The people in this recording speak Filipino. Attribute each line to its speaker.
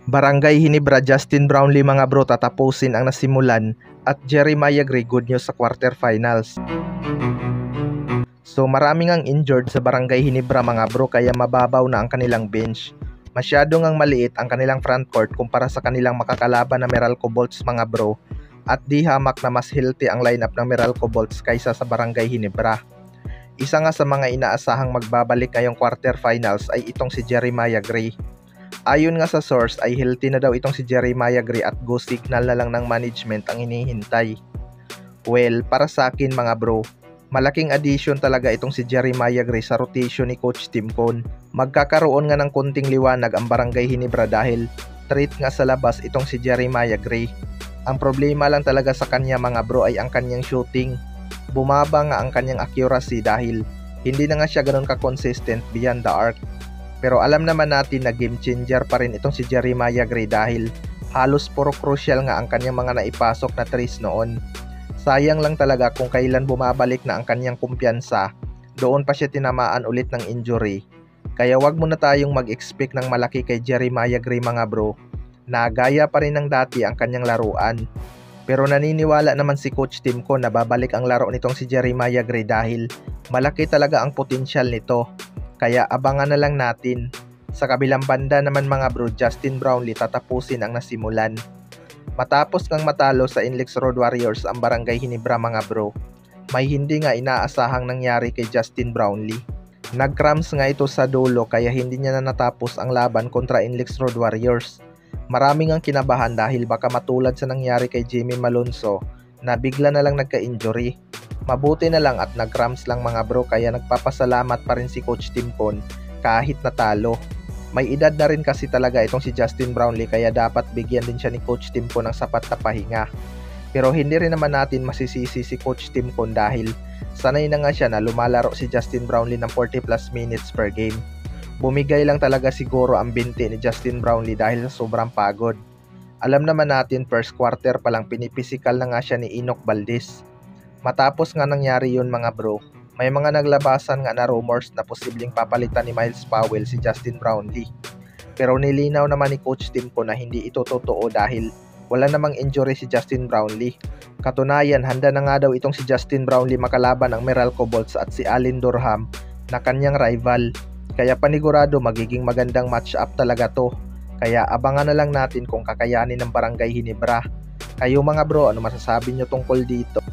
Speaker 1: Barangay Hinebra, Justin Brownlee mga bro, tatapusin ang nasimulan at Jeremiah Gray good news sa quarterfinals. So maraming ang injured sa Barangay Hinebra mga bro, kaya mababaw na ang kanilang bench. Masyado ngang maliit ang kanilang frontcourt kumpara sa kanilang makakalaban na Meralco Bolts mga bro, at di hamak na mas healthy ang lineup ng Meralco Bolts kaysa sa Barangay Hinebra. Isa nga sa mga inaasahang magbabalik ngayong quarterfinals ay itong si Jeremiah Gray. Ayon nga sa source ay healthy na daw itong si Jeremiah Gray at go signal na lang ng management ang hinihintay. Well, para sa akin mga bro, malaking addition talaga itong si Jeremiah Gray sa rotation ni Coach Tim Cone. Magkakaroon nga ng konting liwanag ang Barangay Hinebra dahil treat nga sa labas itong si Jeremiah Gray. Ang problema lang talaga sa kanya mga bro ay ang kanyang shooting. Bumaba nga ang kanyang accuracy dahil hindi na nga siya ganun ka-consistent beyond the arc. Pero alam naman natin na game changer pa rin itong si Jeremiah Gray dahil halos puro crucial nga ang kanyang mga naipasok na threes noon. Sayang lang talaga kung kailan bumabalik na ang kanyang kumpiyansa, doon pa siya tinamaan ulit ng injury. Kaya wag muna tayong mag-expect ng malaki kay Jeremiah Gray mga bro, na gaya pa rin ng dati ang kanyang laruan. Pero naniniwala naman si Coach Tim Cone na babalik ang laro nitong si Jeremiah Gray dahil malaki talaga ang potensyal nito. Kaya abangan na lang natin. Sa kabilang banda naman mga bro, Justin Brownlee tatapusin ang nasimulan. Matapos ngang matalo sa Inlex Road Warriors ang Barangay Hinebra mga bro, may hindi nga inaasahang nangyari kay Justin Brownlee. Nag-cramps nga ito sa dulo kaya hindi niya na natapos ang laban kontra Inlex Road Warriors. Maraming ang kinabahan dahil baka matulad sa nangyari kay Jimmy Malonzo na bigla na lang nagka-injury. Mabuti na lang at nag-cramps lang mga bro kaya nagpapasalamat pa rin si Coach Tim Cone kahit natalo. May edad na rin kasi talaga itong si Justin Brownlee kaya dapat bigyan din siya ni Coach Tim Cone ng sapat na pahinga. Pero hindi rin naman natin masisisi si Coach Tim Cone dahil sanay na nga siya na lumalaro si Justin Brownlee ng 40 plus minutes per game. Bumigay lang talaga siguro ang binti ni Justin Brownlee dahil sa sobrang pagod. Alam naman natin first quarter pa lang pinipisikal na nga siya ni Enoch Valdez. Matapos nga nangyari yun mga bro, may mga naglabasan nga na rumors na posibleng papalitan ni Myles Powell si Justin Brownlee. Pero nilinaw naman ni Coach Tim Cone na hindi ito totoo dahil wala namang injury si Justin Brownlee. Katunayan, handa na nga daw itong si Justin Brownlee makalaban ang Meralco Bolts at si Allen Durham na kanyang rival. Kaya panigurado magiging magandang match-up talaga to. Kaya abangan na lang natin kung kakayanin ng Barangay Hinebra. Kayo mga bro, ano masasabi nyo tungkol dito?